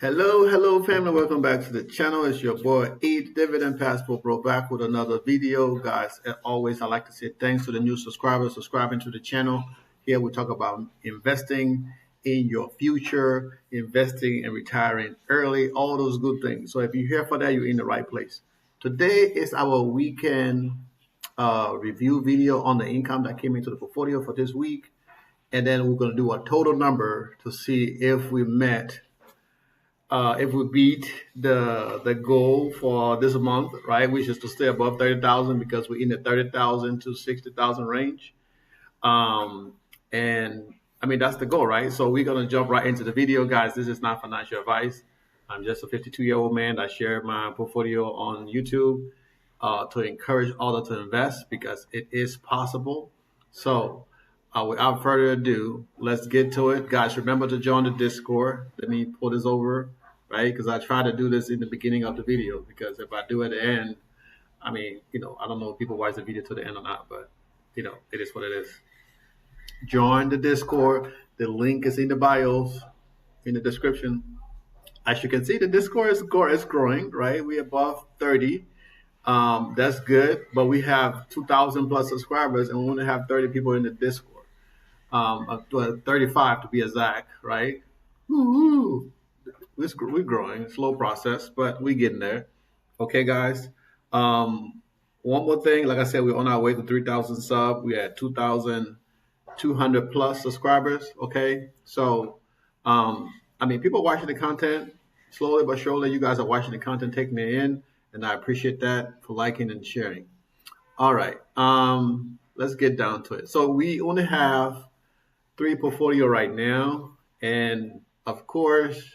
Hello, family. Welcome back to the channel. It's your boy Eat Dividend Passport Bro back with another video, guys. As always, I like to say thanks to the new subscribers subscribing to the channel. Here we talk about investing in your future, investing and retiring early, all those good things. So if you're here for that, you're in the right place. Today is our weekend review video on the income that came into the portfolio for this week, and then we're going to do a total number to see if we beat the goal for this month, right, which is to stay above 30,000 because we're in the 30,000 to 60,000 range. Um, and I mean, that's the goal, right? So we're going to jump right into the video, guys. This is not financial advice. I'm just a 52-year-old man that shared my portfolio on YouTube to encourage others to invest because it is possible. So without further ado, let's get to it. Guys, remember to join the Discord. Let me pull this over, right? Because I try to do this in the beginning of the video because if I do at the end, I mean, I don't know if people watch the video to the end or not, but, it is what it is. Join the Discord. The link is in the bios, in the description. As you can see, the Discord is growing, right? We're above 30. That's good, but we have 2,000 plus subscribers, and we only have 30 people in the Discord. 35 to be exact, right? Woo-hoo. We're growing, slow process, but we're getting there. Okay, guys. One more thing, like I said, we're on our way to 3,000 sub. We had 2,200 plus subscribers. Okay, so I mean, people watching the content slowly but surely. You guys are watching the content, taking it in, and I appreciate that for liking and sharing. All right, let's get down to it. So we only have three portfolio right now, and of course,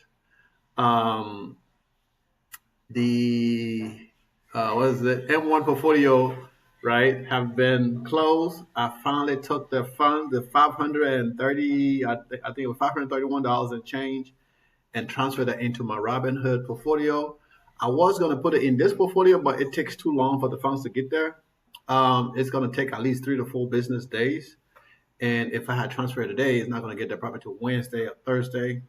um, the what is it? M1 portfolio, right, have been closed. I finally took the fund, the 530, I think it was $531 and change, and transferred that into my Robinhood portfolio. I was going to put it in this portfolio, but it takes too long for the funds to get there. It's going to take at least 3 to 4 business days. And if I had transferred today, it's not going to get there probably till Wednesday or Thursday.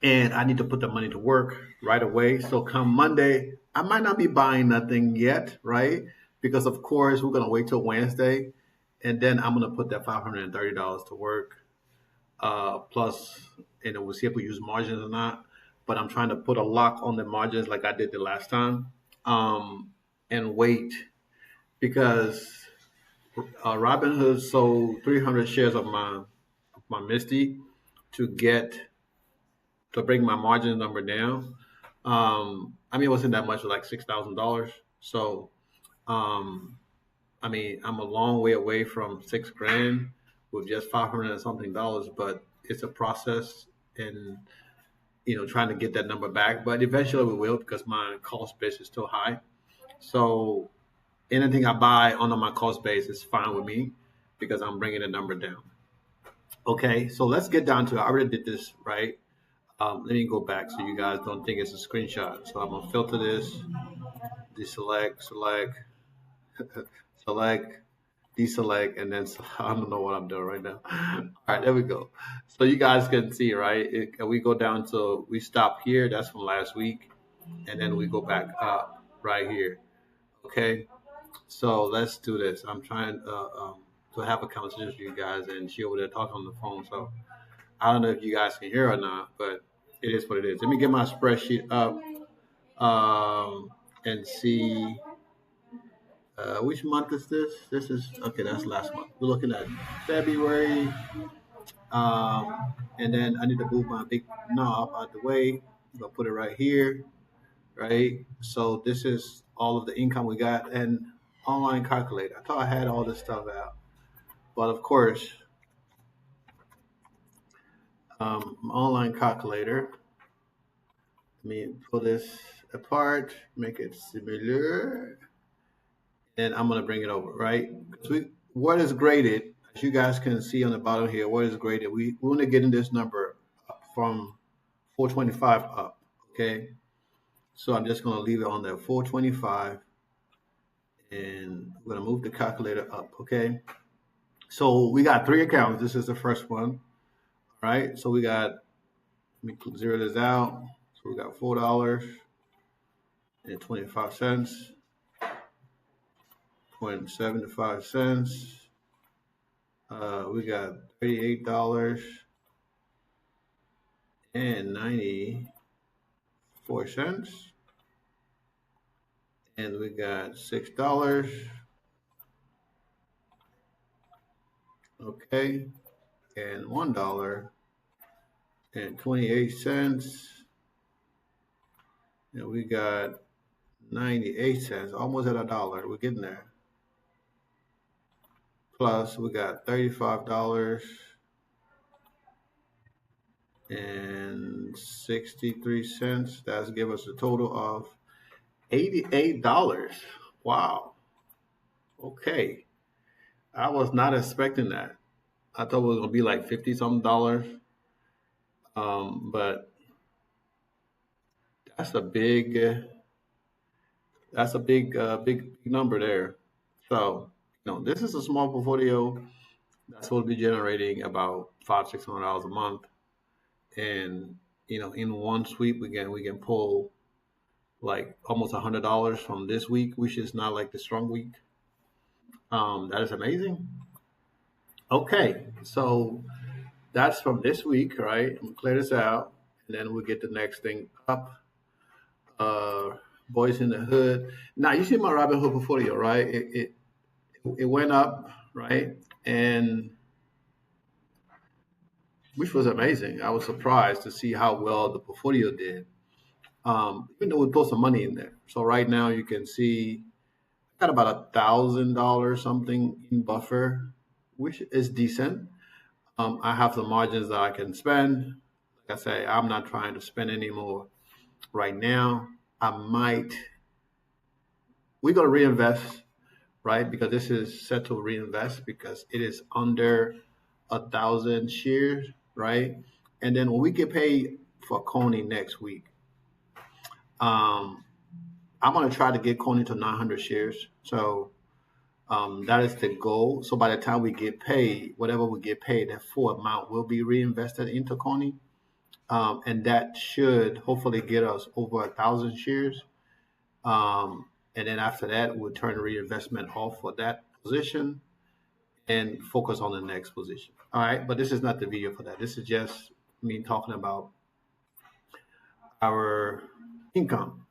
And I need to put the money to work right away. So come Monday, I might not be buying nothing yet, right? Because of course we're gonna wait till Wednesday, and then I'm gonna put that $530 to work. Plus, we'll see if we use margins or not. But I'm trying to put a lock on the margins like I did the last time, and wait because Robinhood sold 300 shares of my Misty to get to bring my margin number down. I mean, it wasn't that much, like $6,000. So, I mean, I'm a long way away from 6 grand with just 500 and something dollars, but it's a process and, trying to get that number back. But eventually we will because my cost base is still high. So anything I buy under my cost base is fine with me because I'm bringing the number down. Okay, so let's get down to it. I already did this, right? Let me go back so you guys don't think it's a screenshot. So I'm gonna filter this, deselect, select, select, deselect, and then I don't know what I'm doing right now. All right, there we go. So you guys can see, right? We go down to, we stop here. That's from last week. And then we go back up right here. Okay, so let's do this. I'm trying to have a conversation with you guys, and she over there talking on the phone. So I don't know if you guys can hear or not, but it is what it is. Let me get my spreadsheet up and see which month is this. This is okay. That's last month. We're looking at February, and then I need to move my big knob out the way. I'm gonna put it right here, right? So this is all of the income we got and online calculator. I thought I had all this stuff out, but of course, online calculator. Let me pull this apart, make it similar, and I'm gonna bring it over, right? So what is graded, as you guys can see on the bottom here, what is graded? We're only getting this number up from 425 up, okay? So I'm just gonna leave it on there, 425, and I'm gonna move the calculator up, okay? So we got 3 accounts. This is the first one, right? So we got Let me zero this out. So we got $4.25, 0.75 cents. We got $38.94, and we got $6. Okay, and $1.28, and we got 98 cents, almost at a dollar. We're getting there. Plus, we got $35.63. That's give us a total of $88. Wow. Okay. I was not expecting that. I thought it was gonna be like 50 something dollars. But that's a big big number there. So, this is a small portfolio that's going to be generating about $500-600 a month. And, in one sweep, we can pull like almost $100 from this week, which is not like the strong week. That is amazing. Okay, so that's from this week, right? I'm gonna clear this out, and then we'll get the next thing up. Uh, Boys in the Hood. Now you see my Robinhood portfolio, right? It went up, right? And which was amazing. I was surprised to see how well the portfolio did. Even though we put some money in there. So right now you can see I got about $1,000 something in buffer, which is decent. I have some margins that I can spend. Like I say, I'm not trying to spend any more right now. I might. We're gonna reinvest, right? Because this is set to reinvest because it is under 1,000 shares, right? And then when we get paid for Coney next week, um, I'm gonna try to get Coney to 900 shares. So that is the goal. So by the time we get paid, whatever we get paid, that full amount will be reinvested into Coney, and that should hopefully get us over 1,000 shares. And then after that, we'll turn the reinvestment off for that position and focus on the next position. All right, but this is not the video for that. This is just me talking about our income.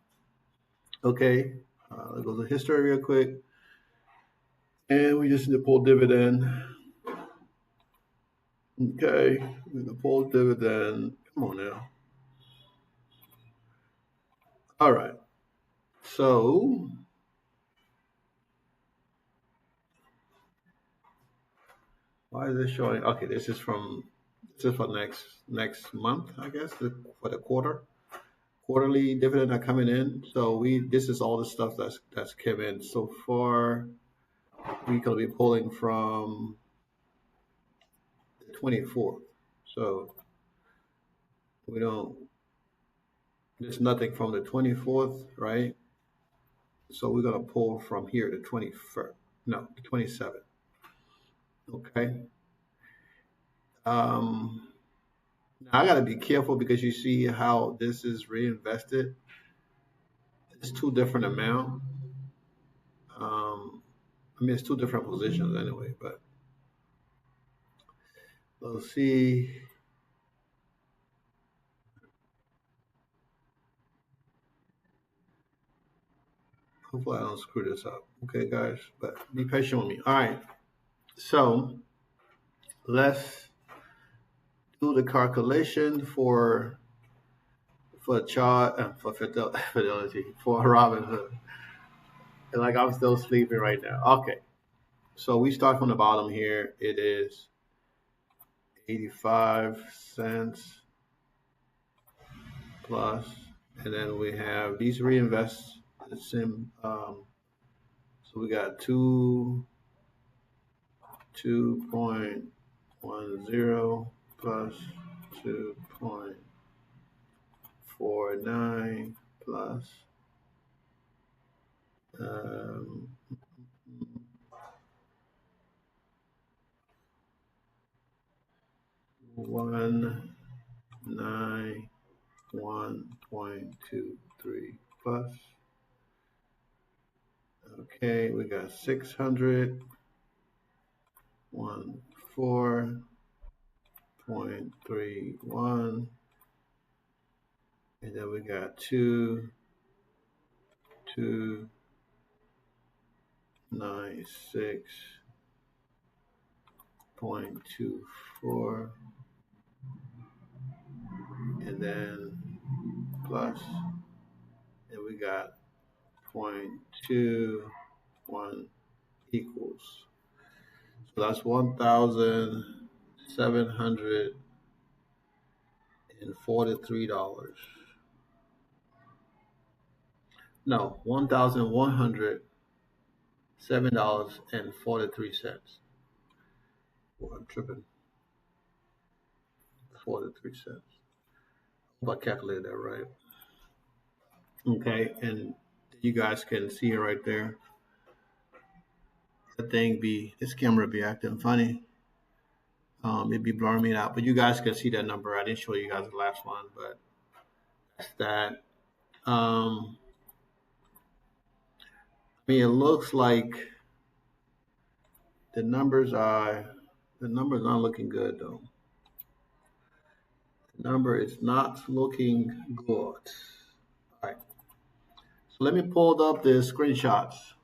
Okay, let's go to history real quick. And we just need to pull dividend. Okay, we're gonna pull dividend. Come on now. All right. So why is this showing? Okay, this is for next month, I guess, for the quarterly dividend are coming in. So this is all the stuff that's came in so far. We're gonna be pulling from the 24th. So we don't. There's nothing from the 24th, right? So we're gonna pull from here the 21st. No, the 27th. Okay. Um, Now I gotta be careful because you see how this is reinvested. It's two different amount. It's two different positions anyway, but let's see. Hopefully I don't screw this up. Okay, guys, but be patient with me. All right. So let's do the calculation for chart for fidelity for Robinhood. And like I'm still sleeping right now. Okay. So we start from the bottom here. It is 85 cents plus, and then we have these reinvest the same. So we got 2.10 plus 2.49 plus um, 1.9 1.23 plus. Okay, we got 600, 4.31, and then we got 2,296.24, and then plus, and we got 0.21 equals. So that's $1,743. No, $1,107.43. Well, I'm tripping. 43 cents. Hope I calculated that right. Okay, and you guys can see it right there. This camera be acting funny. It be blurring me out, but you guys can see that number. I didn't show you guys the last one, but that's that. I mean, it looks like the numbers are not looking good though. The number is not looking good. All right. So let me pull up the screenshots.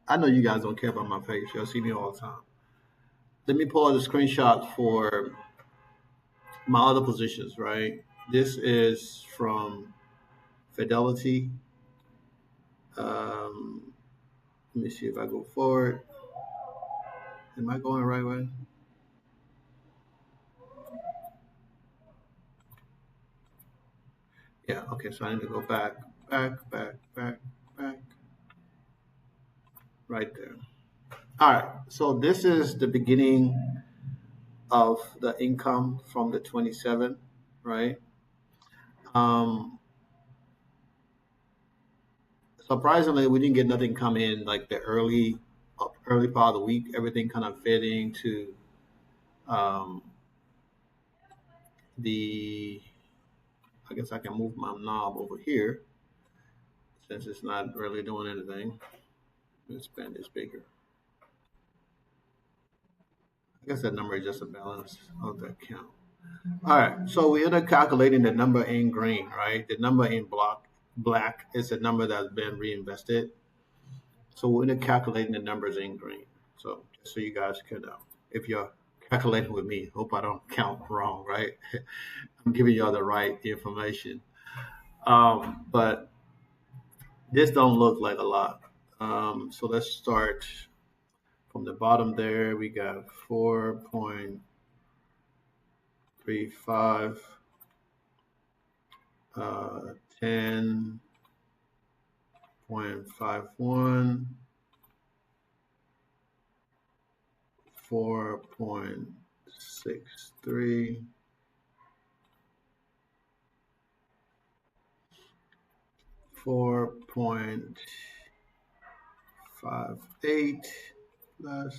I know you guys don't care about my face. Y'all see me all the time. Let me pull out the screenshot for my other positions, right? This is from Fidelity. Let me see if I go forward. Am I going the right way? Yeah, okay, so I need to go back, back. Right there. All right, so this is the beginning of the income from the 27, right? Um, Surprisingly, we didn't get nothing come in like the early part of the week. Everything kind of fit into um, the. I guess I can move my knob over here since it's not really doing anything. Let's expand this bigger. I guess that number is just a balance of the account. All right, so we end up calculating the number in green, right? The number in black is the number that's been reinvested. So we end up calculating the numbers in green. So just so you guys can, if you're calculating with me, hope I don't count wrong, right? I'm giving y'all the right information. But this don't look like a lot. So let's start from the bottom there. We got 4.35, 10.51, 4.63, 4.58 plus,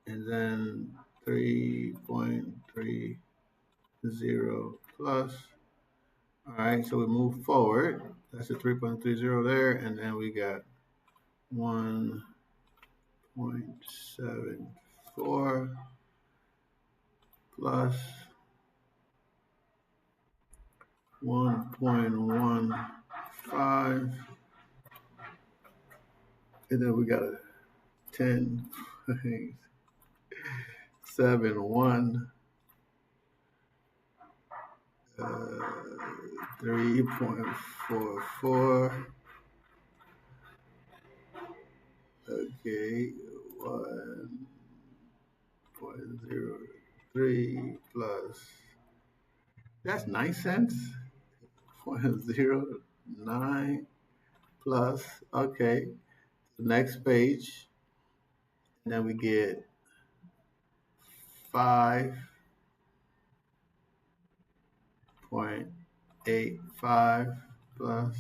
and then 3.30 plus. All right, so we move forward. That's a 3.30 there, and then we got 1.74 plus 1.15, and then we got a 10.71, 3.44. Okay, 1.03 plus. That's 9 cents. 0.09 plus. Okay, next page, and then we get 5.85 plus.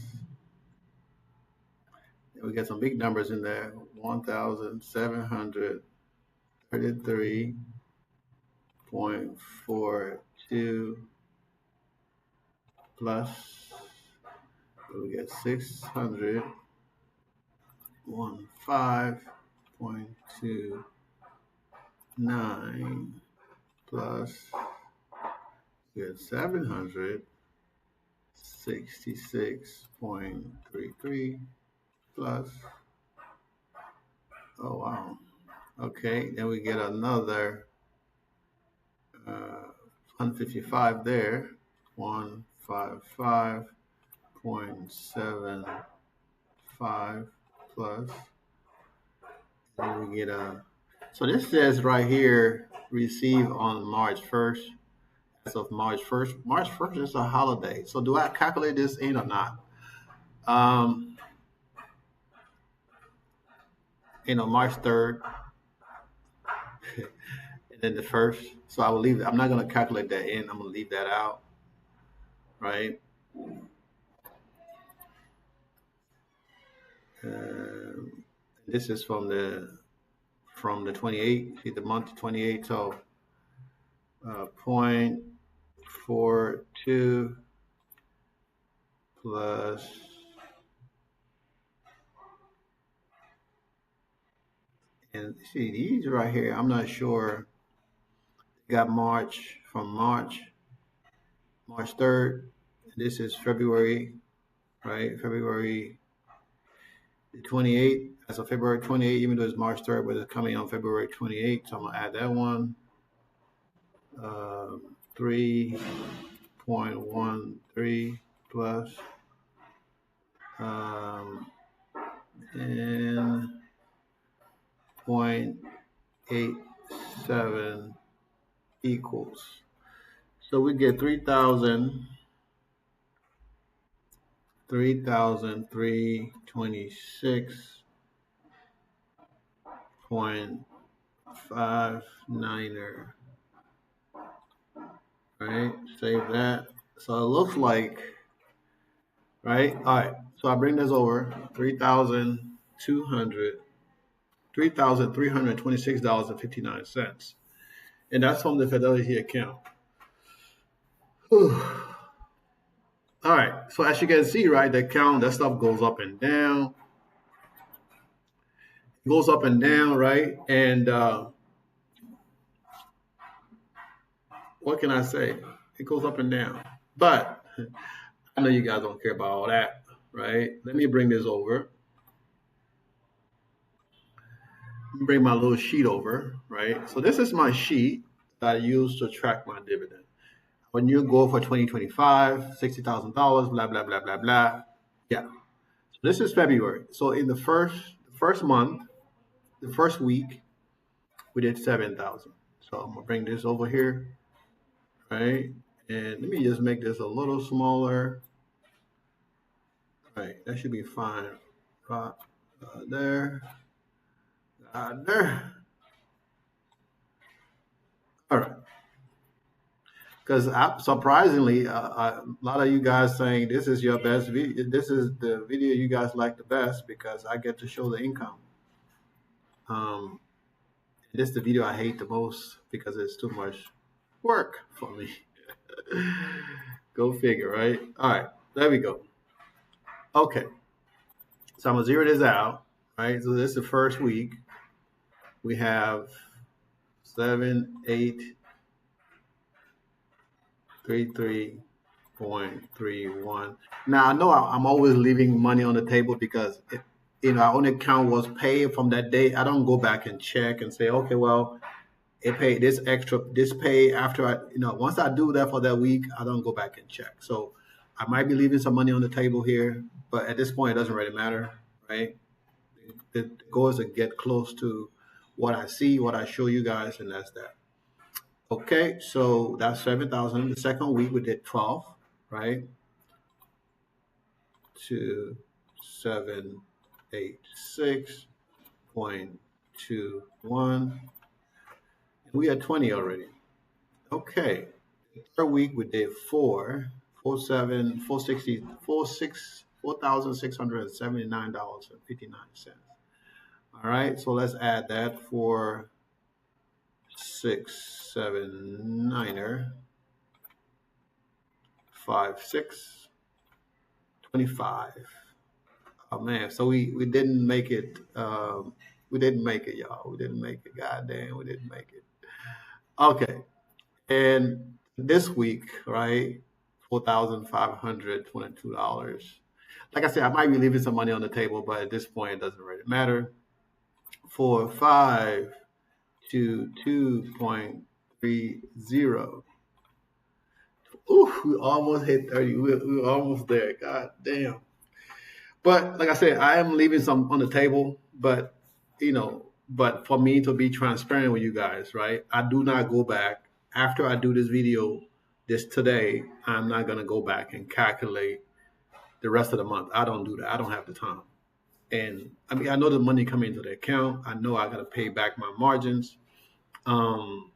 And we got some big numbers in there. 1,733.42 plus, we get 615.29 plus, we get 766.33 plus, oh wow. Okay, then we get another 155 there, 155.75 plus, then we get a, so this says right here, receive on March 1st, as of March 1st. March 1st is a holiday. So do I calculate this in or not? Um, March 3rd, and then the 1st. So I will leave it. I'm not going to calculate that in. I'm going to leave that out, right? This is from the 28th, see the month 28th. So 0.42 plus, and see these right here, I'm not sure. Got March from March 3rd. This is February, right? February the 28th. As of February 28th, even though it's March 3rd, but it's coming on February 28th. So I'm gonna add that one. 3.13 plus and 0.87 equals. So we get 3,326.59er. Right, save that. So it looks like, right? All right. So I bring this over, $3,326.59. And that's from the Fidelity account. Whew. All right. So as you can see, right, the account, that stuff goes up and down. It goes up and down, right? And what can I say? It goes up and down. But I know you guys don't care about all that, right? Let me bring this over. Bring my little sheet over, right? So this is my sheet that I use to track my dividend. When you go for 2025, $60,000, blah, blah, blah, blah, blah. Yeah. So this is February. So in the first month, the first week, we did 7,000. So I'm gonna bring this over here, right? And let me just make this a little smaller. Right, that should be fine. Right there. There. All right. Because surprisingly, a lot of you guys saying this is your best video. This is the video you guys like the best because I get to show the income. This is the video I hate the most because it's too much work for me. Go figure, right? All right, there we go. Okay, so I'm gonna zero this out, right? So this is the first week. We have 7,833.31. Now I know I'm always leaving money on the table because our own account was paid from that day. I don't go back and check and say, okay, well, it paid this extra, this pay after once I do that for that week, I don't go back and check. So I might be leaving some money on the table here, but at this point, it doesn't really matter, right? The goal is to get close to what I see, what I show you guys, and that's that. Okay, so that's 7,000. The second week we did 12, right? 2786.21. We had 20 already. Okay. The third week we did 4,679.59. All right, so let's add that for 679er 56 25. Oh man, so we didn't make it. We didn't make it, y'all. We didn't make it. God damn, we didn't make it. Okay, and this week, right, $4,522. Like I said, I might be leaving some money on the table, but at this point, it doesn't really matter. For 522.30. Ooh, we almost hit 30. We were almost there. God damn. But like I said, I am leaving some on the table. But for me to be transparent with you guys, right? I do not go back after I do this video this today. I'm not gonna go back and calculate the rest of the month. I don't do that. I don't have the time. And I mean, I know the money coming into the account. I know I gotta pay back my margins. Um,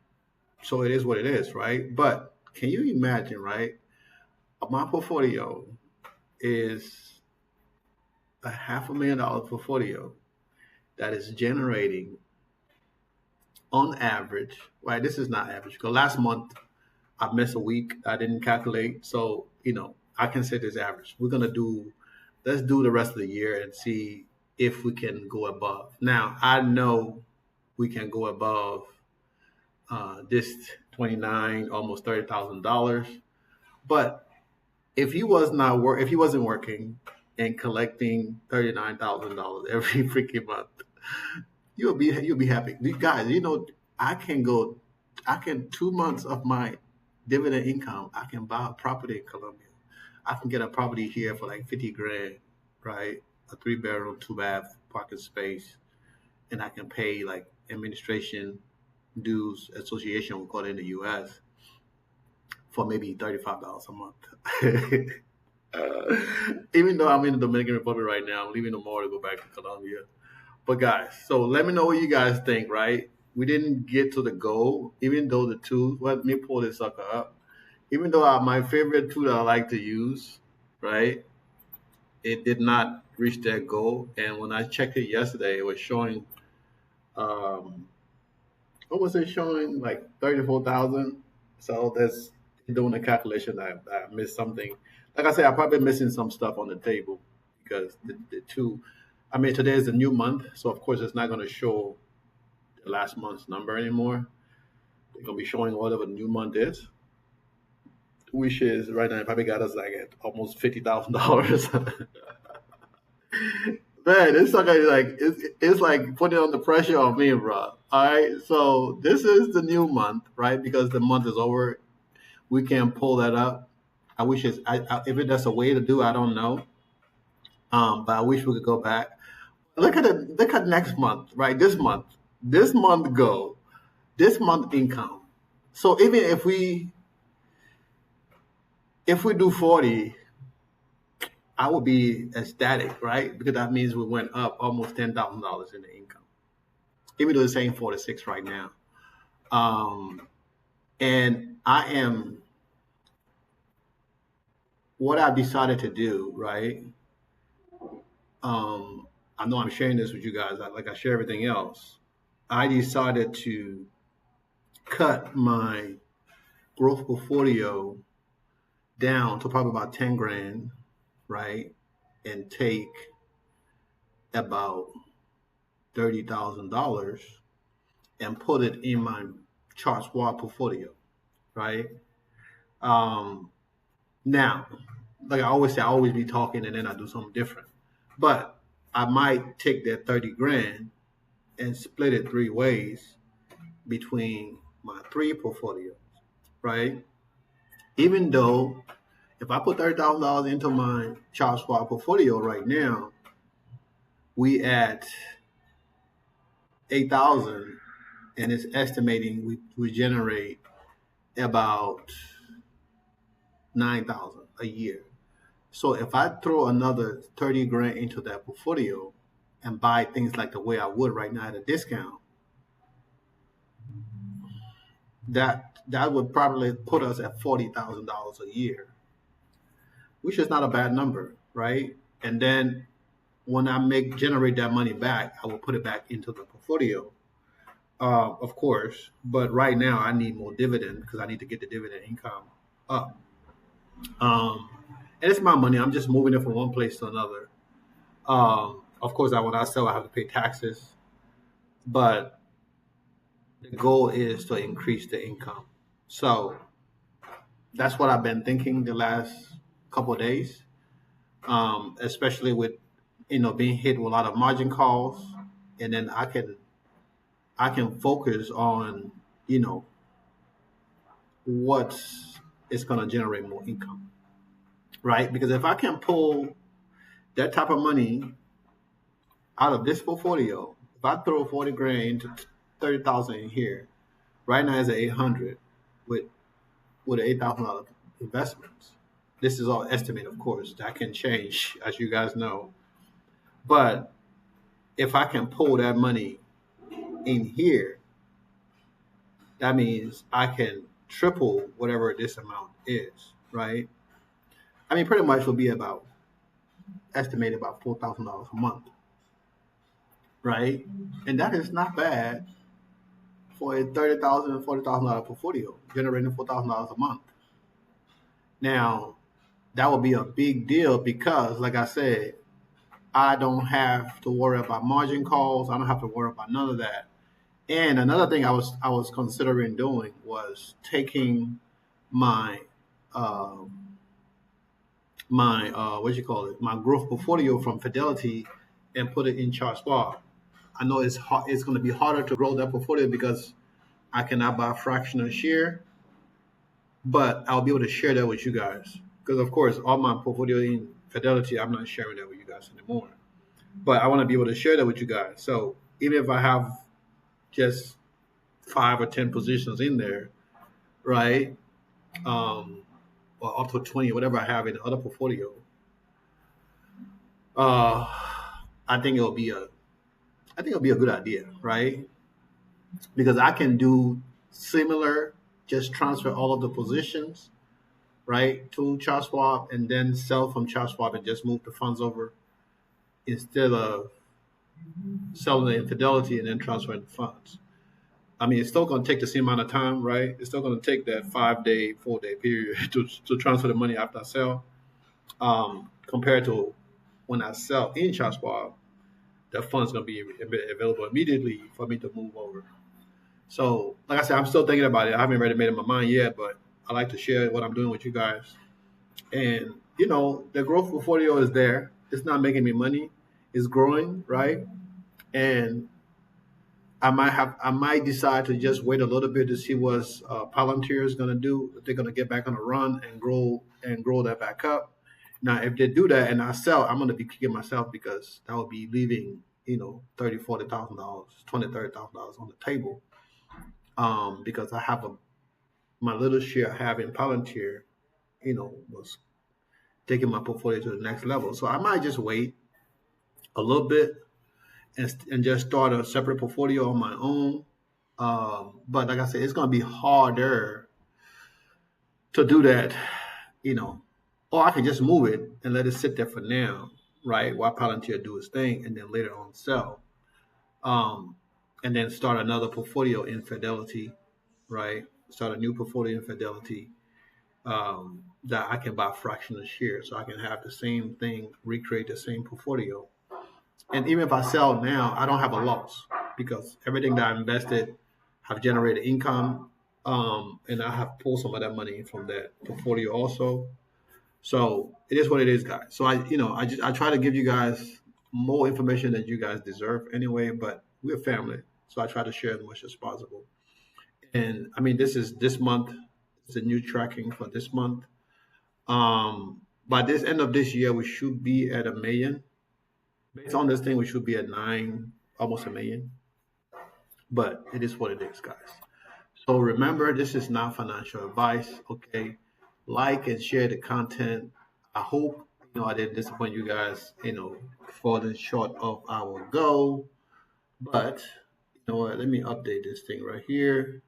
so it is what it is, right? But can you imagine, right? My portfolio is a $500,000 portfolio that is generating on average, right? This is not average because last month I missed a week. I didn't calculate. So, I can say this average. Let's do the rest of the year and see if we can go above. Now, I know we can go above this 29, almost $30,000. But if he wasn't working and collecting $39,000 every freaking month, you'll be happy. You guys, I can 2 months of my dividend income, I can buy a property in Colombia. I can get a property here for like 50 grand, right? A 3 bedroom, 2 bath, parking space, and I can pay like administration dues, association we call it in the US, for maybe $35 a month. Even though I'm in the Dominican Republic right now, I'm leaving tomorrow to go back to Colombia. But guys, so let me know what you guys think, right? We didn't get to the goal, even though let me pull this sucker up. Even though my favorite tool that I like to use, right, it did not reach that goal. And when I checked it yesterday, it was showing, um, what was it showing? Like 34,000. So that's doing the calculation. I missed something. Like I said, I'm probably missing some stuff on the table because the two, I mean, today is a new month. So, of course, it's not going to show the last month's number anymore. They're going to be showing whatever the new month is, which is right now, it probably got us like at almost $50,000. Man, it's it's like putting on the pressure on me, bro. All right, so this is the new month, right? Because the month is over, we can pull that up. I wish if that's a way to do, I don't know. But I wish we could go back. Look at it. Look at next month, right? This month goal, this month income. So even if we do 40, I would be ecstatic, right? Because that means we went up almost $10,000 in the income, even though it's saying 46 right now. And what I've decided to do, right? I know I'm sharing this with you guys, like I share everything else. I decided to cut my growth portfolio down to probably about 10 grand, right? And take about $30,000 and put it in my chart squad portfolio, right? Now, like I always say, I always be talking and then I do something different. But I might take that 30 grand and split it 3 ways between my 3 portfolios, right? Even though if I put $30,000 into my chart squad portfolio right now, we at 8,000, and it's estimating we generate about 9,000 a year. So if I throw another 30 grand into that portfolio and buy things like the way I would right now at a discount, that would probably put us at $40,000 a year, which is not a bad number, right? And then when I generate that money back, I will put it back into the portfolio, of course. But right now, I need more dividend because I need to get the dividend income up. Um, and it's my money. I'm just moving it from one place to another. Of course, when I sell, I have to pay taxes, but the goal is to increase the income. So that's what I've been thinking the last couple of days, especially with being hit with a lot of margin calls, and then I can focus on you know what is going to generate more income, right? Because if I can pull that type of money out of this portfolio, if I throw 40 grand to 30,000 in here, right now it's at 800 with an $8,000 investment. This is all estimate, of course. That can change, as you guys know. But if I can pull that money in here, that means I can triple whatever this amount is, right? I mean, pretty much will be about estimated about $4,000 a month, right? And that is not bad for a $30,000, $40,000 portfolio, generating $4,000 a month. Now, that would be a big deal because, like I said, I don't have to worry about margin calls. I don't have to worry about none of that. And another thing I was considering doing was taking my what you call it, my growth portfolio from Fidelity and put it in Charles Schwab. I know it's hard, it's going to be harder to grow that portfolio because I cannot buy a fractional share, but I'll be able to share that with you guys. Because of course, all my portfolio in Fidelity, I'm not sharing that with you guys anymore. But I want to be able to share that with you guys. So even if I have just 5 or 10 positions in there, right? Um, or up to 20, whatever I have in the other portfolio, uh, I think it'll be a good idea, right? Because I can do similar, just transfer all of the positions, right, to Charles Schwab and then sell from Charles Schwab and just move the funds over instead of selling the infidelity and then transferring the funds. I mean, it's still going to take the same amount of time, right? It's still going to take that 5 day, 4 day period to transfer the money after I sell, compared to when I sell in Charles Schwab, the funds going to be available immediately for me to move over. So, like I said, I'm still thinking about it. I haven't really made up my mind yet, but I like to share what I'm doing with you guys. And the growth portfolio is there. It's not making me money. It's growing, right? And I might decide to just wait a little bit to see what Palantir is going to do. If they're going to get back on a run and grow that back up. Now, if they do that and I sell, I'm going to be kicking myself because that would be leaving $30,000, $40,000, $20,000, $30,000 on the table. Because I have my little share I have in Palantir, was taking my portfolio to the next level. So I might just wait a little bit and just start a separate portfolio on my own. But like I said, it's going to be harder to do that, you know. Or I can just move it and let it sit there for now, right? While Palantir do its thing, and then later on sell, um, and then start another portfolio in Fidelity, right? Start a new portfolio in Fidelity, that I can buy fractional shares, so I can have the same thing, recreate the same portfolio. And even if I sell now, I don't have a loss because everything that I invested have generated income, and I have pulled some of that money from that portfolio also. So it is what it is, guys. So I try to give you guys more information than you guys deserve anyway. But we're family, so I try to share as much as possible. And I mean, this month. It's a new tracking for this month. By this end of this year, we should be at 1 million. Based on this thing, we should be at nine, almost 1 million. But it is what it is, guys. So remember, this is not financial advice. Okay, like and share the content. I hope I didn't disappoint you guys. Falling short of our goal, but you know what? Let me update this thing right here.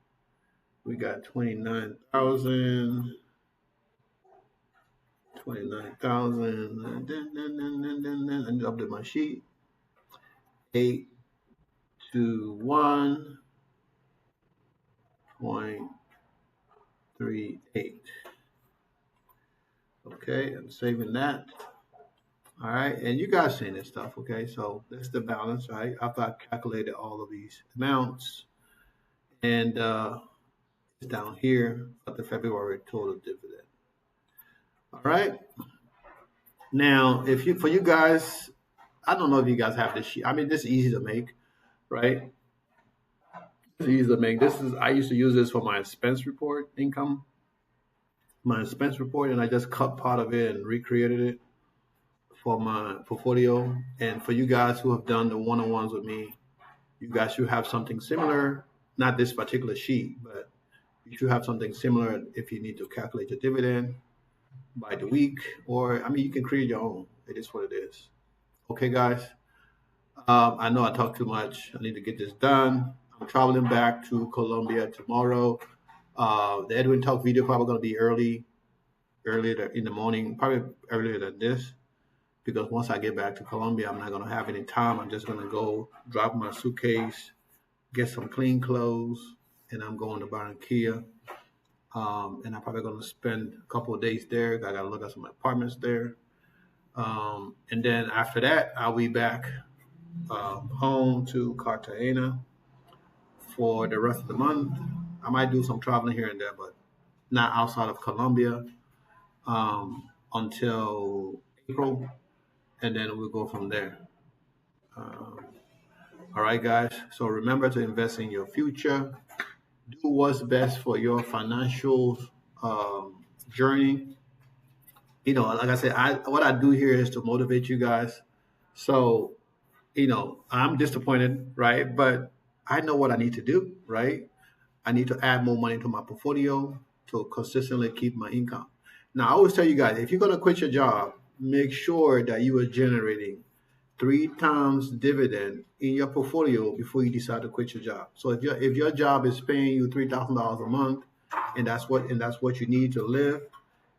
We got 29,000. 29,000. I need to update my sheet. 821.38. Okay. Okay, I'm saving that. All right, and you guys seen this stuff. Okay, so that's the balance, right? After I calculated all of these amounts, and it's down here for the February total dividend. All right. Now, if you for you guys, I don't know if you guys have this sheet. I mean, this is easy to make, right? It's easy to make. This is I used to use this for my expense report income, my expense report, and I just cut part of it and recreated it for my portfolio. And for you guys who have done the one-on-ones with me, you guys should have something similar. Not this particular sheet, but you should have something similar if you need to calculate your dividend by the week, or I mean, you can create your own. It is what it is. Okay, guys. I know I talked too much. I need to get this done. I'm traveling back to Colombia tomorrow. The Edwin Talk video probably going to be earlier in the morning, probably earlier than this, because once I get back to Colombia, I'm not going to have any time. I'm just going to go drop my suitcase, get some clean clothes, and I'm going to Barranquilla. And I'm probably going to spend a couple of days there. I got to look at some apartments there. And then after that, I'll be back home to Cartagena for the rest of the month. I might do some traveling here and there, but not outside of Colombia until April, and then we'll go from there. Um, all right, guys. So remember to invest in your future. Do what's best for your financial journey. Like I said, what I do here is to motivate you guys. So, I'm disappointed, right? But I know what I need to do, right? I need to add more money to my portfolio to consistently keep my income. Now, I always tell you guys, if you're going to quit your job, make sure that you are generating 3 times dividend in your portfolio before you decide to quit your job. So if your job is paying you $3,000 a month, and that's what you need to live,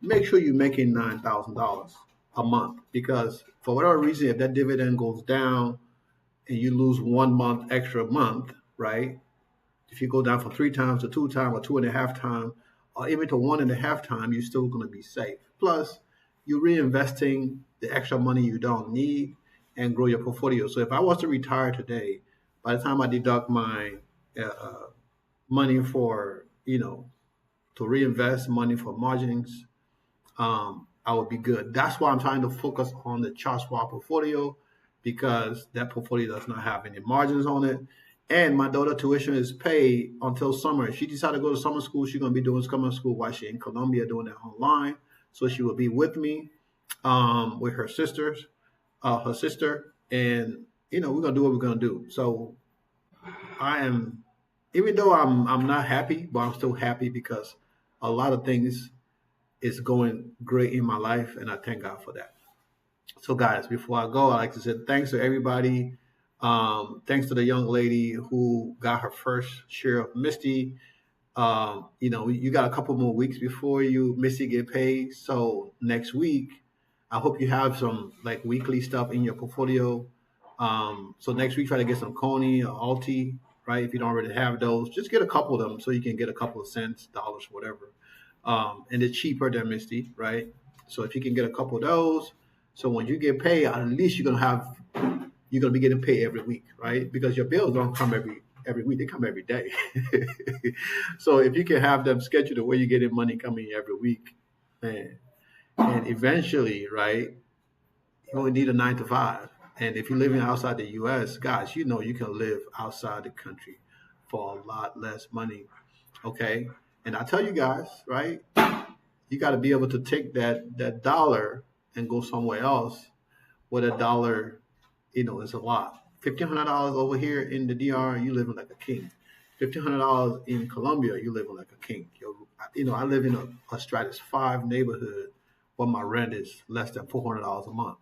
make sure you're making $9,000 a month, because for whatever reason, if that dividend goes down and you lose 1 month extra month, right? If you go down from 3 times to 2 times or 2.5 times, or even to 1.5 times, you're still going to be safe. Plus, you're reinvesting the extra money you don't need and grow your portfolio. So if I was to retire today, by the time I deduct my money for, to reinvest, money for margins, I would be good. That's why I'm trying to focus on the Charles Schwab portfolio, because that portfolio does not have any margins on it. And my daughter tuition is paid until summer. If she decides to go to summer school, she's going to be doing summer school while she's in Colombia doing that online. So she will be with me with her sister, and, we're going to do what we're going to do. So I am, even though I'm not happy, but I'm still happy because a lot of things is going great in my life, and I thank God for that. So, guys, before I go, I'd like to say thanks to everybody. Thanks to the young lady who got her first share of Misty. You got a couple more weeks before you Misty get paid. So next week, I hope you have some like weekly stuff in your portfolio. So next week, try to get some Coney or Alti, right? If you don't already have those, just get a couple of them so you can get a couple of cents, dollars, whatever. And it's cheaper than Misty, right? So if you can get a couple of those, so when you get paid, at least you're gonna be getting paid every week, right? Because your bills don't come every week; they come every day. So if you can have them scheduled the way you're getting money coming every week, man, and eventually, right, you only need a 9 to 5. And if you're living outside the U.S., guys, you can live outside the country for a lot less money. Okay, and I tell you guys, right, you got to be able to take that dollar and go somewhere else where the dollar, is a lot. $1,500 over here in the DR, you living like a king. $1,500 in Colombia, you living like a king. I live in a Stratus 5 neighborhood where my rent is less than $400 a month.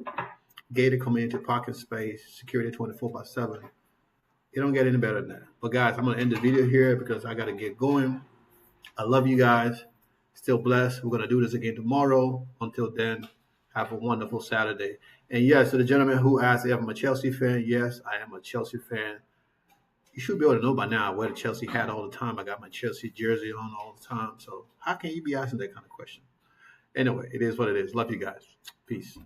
Gated community parking space, security 24/7. It don't get any better than that. But guys, I'm gonna end the video here because I gotta get going. I love you guys. Still blessed. We're gonna do this again tomorrow. Until then, have a wonderful Saturday. And yes, to the gentleman who asked if I'm a Chelsea fan, yes, I am a Chelsea fan. You should be able to know by now I wear the Chelsea hat all the time. I got my Chelsea jersey on all the time. So how can you be asking that kind of question? Anyway, it is what it is. Love you guys. Peace.